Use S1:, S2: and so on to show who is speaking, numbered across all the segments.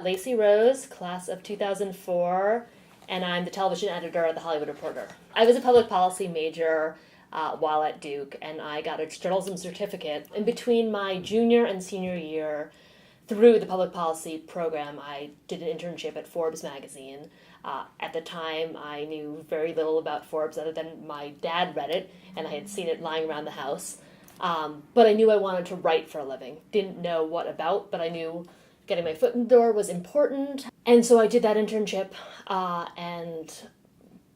S1: Lacey Rose, class of 2004, and I'm the television editor at The Hollywood Reporter. I was a public policy major while at Duke, and I got a journalism certificate. In between my junior and senior year, through the public policy program, I did an internship at Forbes magazine. At the time, I knew very little about Forbes other than my dad read it, and I had seen it lying around the house. But I knew I wanted to write for a living. Didn't know what about, but I knew getting my foot in the door was important. And so I did that internship and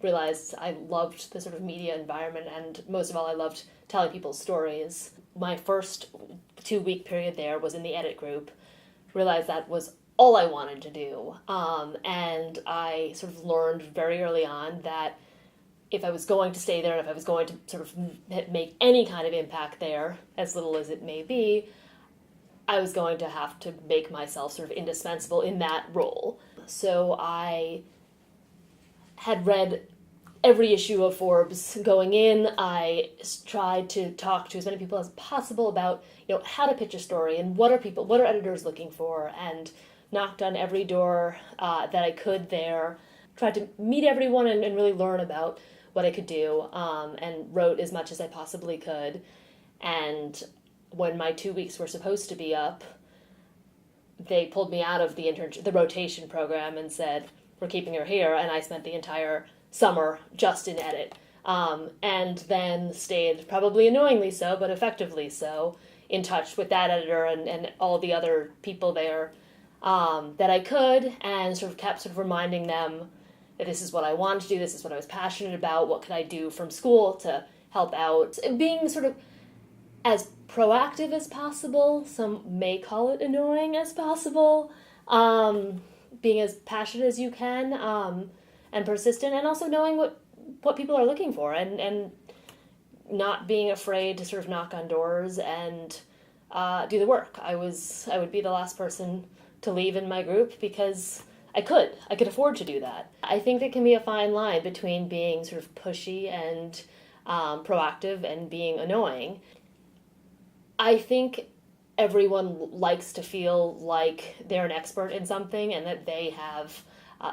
S1: realized I loved the sort of media environment, and most of all, I loved telling people's stories. My first 2-week period there was in the edit group. Realized that was all I wanted to do. And I sort of learned very early on that if I was going to stay there and if I was going to sort of make any kind of impact there, as little as it may be, I was going to have to make myself sort of indispensable in that role. So I had read every issue of Forbes going in. I tried to talk to as many people as possible about, how to pitch a story and what are editors looking for, and knocked on every door that I could there. Tried to meet everyone and really learn about what I could do, and wrote as much as I possibly could. And when my 2 weeks were supposed to be up, they pulled me out of the rotation program and said, "We're keeping her here," and I spent the entire summer just in edit, and then stayed, probably annoyingly so, but effectively so, in touch with that editor and all the other people there that I could, and sort of kept reminding them that this is what I wanted to do, this is what I was passionate about, what could I do from school to help out, and being sort of as proactive as possible, some may call it annoying as possible, being as passionate as you can, and persistent, and also knowing what people are looking for, and not being afraid to sort of knock on doors and do the work. I would be the last person to leave in my group because I could afford to do that. I think there can be a fine line between being sort of pushy and proactive and being annoying. I think everyone likes to feel like they're an expert in something and that they have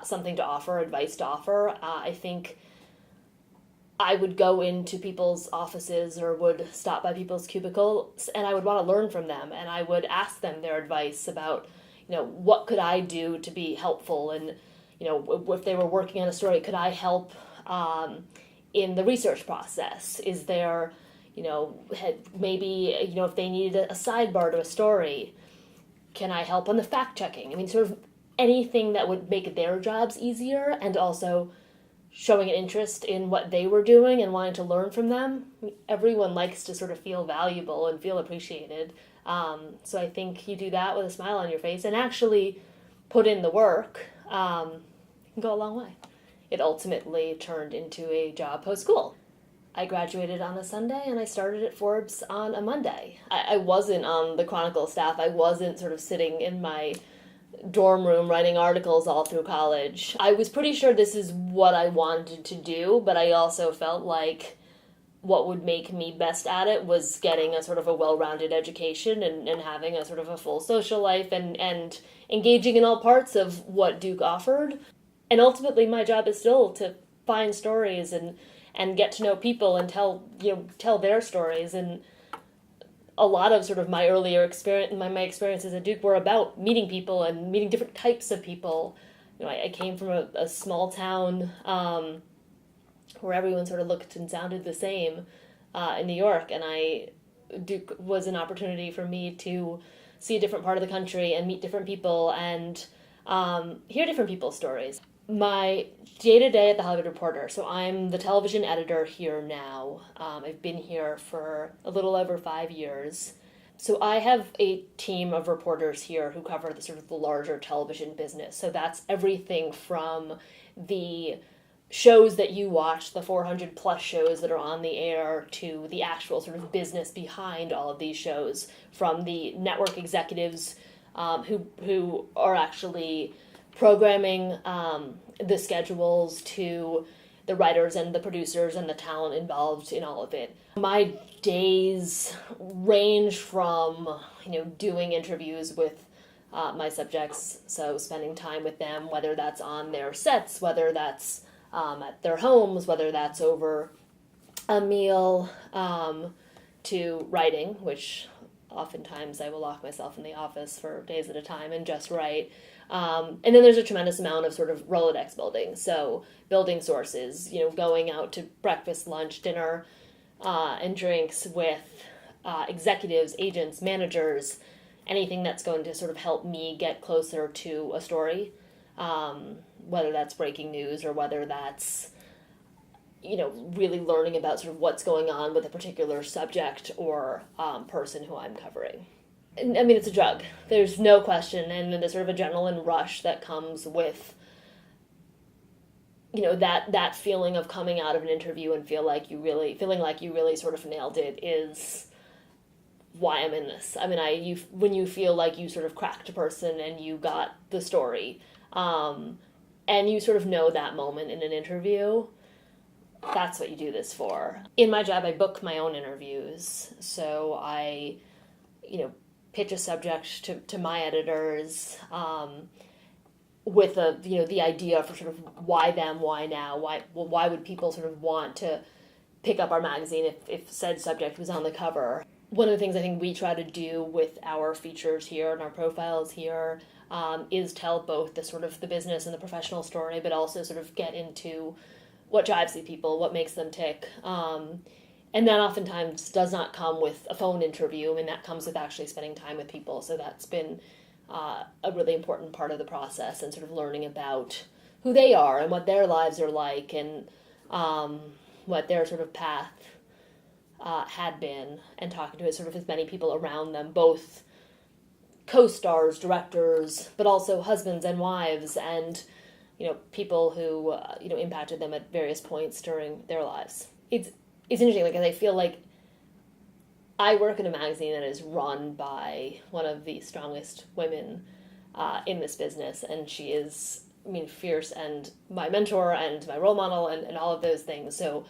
S1: something to offer, advice to offer. I think I would go into people's offices or would stop by people's cubicles and I would want to learn from them, and I would ask them their advice about, what could I do to be helpful, and, if they were working on a story, could I help in the research process? Is there, maybe, if they needed a sidebar to a story, can I help on the fact-checking? I mean, sort of anything that would make their jobs easier, and also showing an interest in what they were doing and wanting to learn from them. Everyone likes to sort of feel valuable and feel appreciated. So I think you do that with a smile on your face and actually put in the work, you can go a long way. It ultimately turned into a job post-school. I graduated on a Sunday and I started at Forbes on a Monday. I wasn't on the Chronicle staff. I wasn't sort of sitting in my dorm room writing articles all through college. I was pretty sure this is what I wanted to do, but I also felt like what would make me best at it was getting a sort of a well-rounded education and having a sort of a full social life and engaging in all parts of what Duke offered. And ultimately my job is still to find stories and get to know people and tell their stories. And a lot of sort of my earlier experience, my experiences at Duke were about meeting people and meeting different types of people. I came from a small town where everyone sort of looked and sounded the same in New York, and Duke was an opportunity for me to see a different part of the country and meet different people and hear different people's stories. My day-to-day at The Hollywood Reporter, so I'm the television editor here now. I've been here for a little over 5 years. So I have a team of reporters here who cover the larger television business. So that's everything from the shows that you watch, the 400 plus shows that are on the air, to the actual sort of business behind all of these shows, from the network executives who are actually programming the schedules to the writers and the producers and the talent involved in all of it. My days range from, doing interviews with my subjects. So spending time with them, whether that's on their sets, whether that's at their homes, whether that's over a meal, to writing, which oftentimes I will lock myself in the office for days at a time and just write. And then there's a tremendous amount of sort of Rolodex building. So building sources, going out to breakfast, lunch, dinner, and drinks with executives, agents, managers, anything that's going to sort of help me get closer to a story, whether that's breaking news or whether that's really learning about sort of what's going on with a particular subject or person who I'm covering. And, I mean, it's a drug. There's no question. And the sort of adrenaline rush that comes with, that feeling of coming out of an interview and feeling like you really sort of nailed it is why I'm in this. I mean, when you feel like you sort of cracked a person and you got the story, and you sort of know that moment in an interview, that's what you do this for. In my job, I book my own interviews. So I, pitch a subject to my editors with the idea for sort of why them, why now, why would people sort of want to pick up our magazine if said subject was on the cover. One of the things I think we try to do with our features here and our profiles here is tell both the sort of the business and the professional story, but also sort of get into what drives these people, what makes them tick. And that oftentimes does not come with a phone interview. I mean, that comes with actually spending time with people. So that's been a really important part of the process, and sort of learning about who they are and what their lives are like, and what their sort of path had been, and talking to sort of as many people around them, both co-stars, directors, but also husbands and wives, and people who impacted them at various points during their lives. It's interesting, because I feel like I work in a magazine that is run by one of the strongest women in this business, and she is, fierce and my mentor and my role model and all of those things. So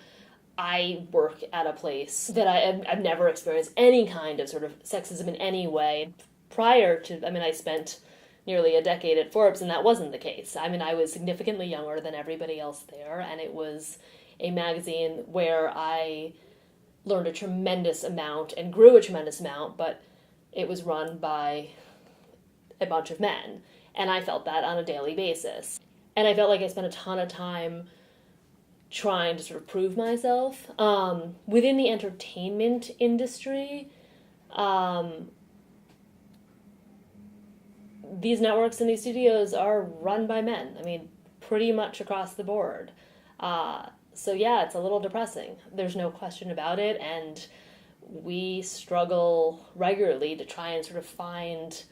S1: I work at a place that I've never experienced any kind of sort of sexism in any way. Prior to, I spent nearly a decade at Forbes, and that wasn't the case. I was significantly younger than everybody else there, and it was a magazine where I learned a tremendous amount and grew a tremendous amount, but it was run by a bunch of men, and I felt that on a daily basis. And I felt like I spent a ton of time trying to sort of prove myself. Within the entertainment industry, these networks and these studios are run by men. Pretty much across the board. So yeah, it's a little depressing. There's no question about it, and we struggle regularly to try and sort of find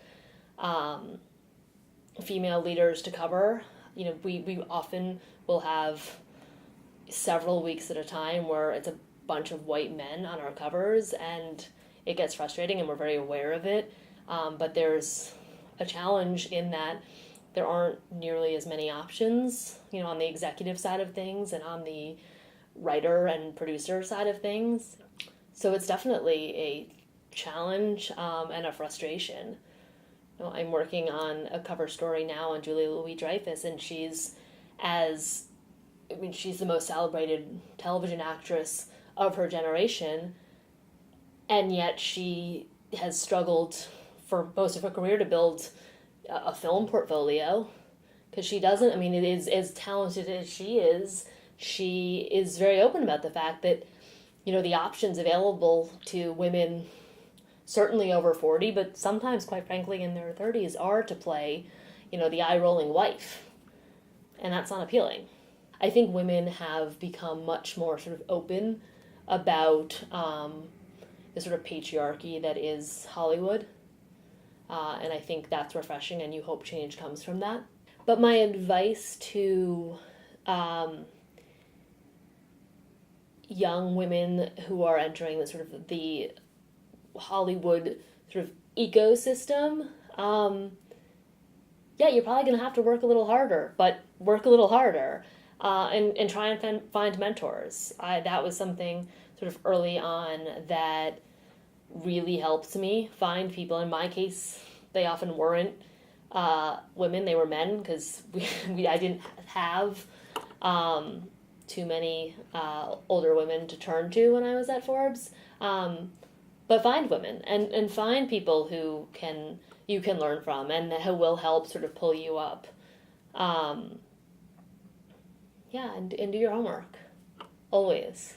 S1: female leaders to cover. We often will have several weeks at a time where it's a bunch of white men on our covers, and it gets frustrating, and we're very aware of it. But there's a challenge in that there aren't nearly as many options, on the executive side of things and on the writer and producer side of things. So it's definitely a challenge and a frustration. I'm working on a cover story now on Julia Louis-Dreyfus, and she's the most celebrated television actress of her generation, and yet she has struggled for most of her career to build a film portfolio, because she doesn't. It is, as talented as she is very open about the fact that, the options available to women, certainly over 40, but sometimes, quite frankly, in their 30s, are to play, the eye-rolling wife. And that's not appealing. I think women have become much more sort of open about the sort of patriarchy that is Hollywood. And I think that's refreshing, and you hope change comes from that. But my advice to young women who are entering the sort of the Hollywood sort of ecosystem, you're probably going to have to work a little harder, but work a little harder, and try and find mentors. That was something sort of early on that really helped me find people. In my case, they often weren't women. They were men because I didn't have too many older women to turn to when I was at Forbes. But find women and find people who you can learn from and who will help sort of pull you up. And do your homework always.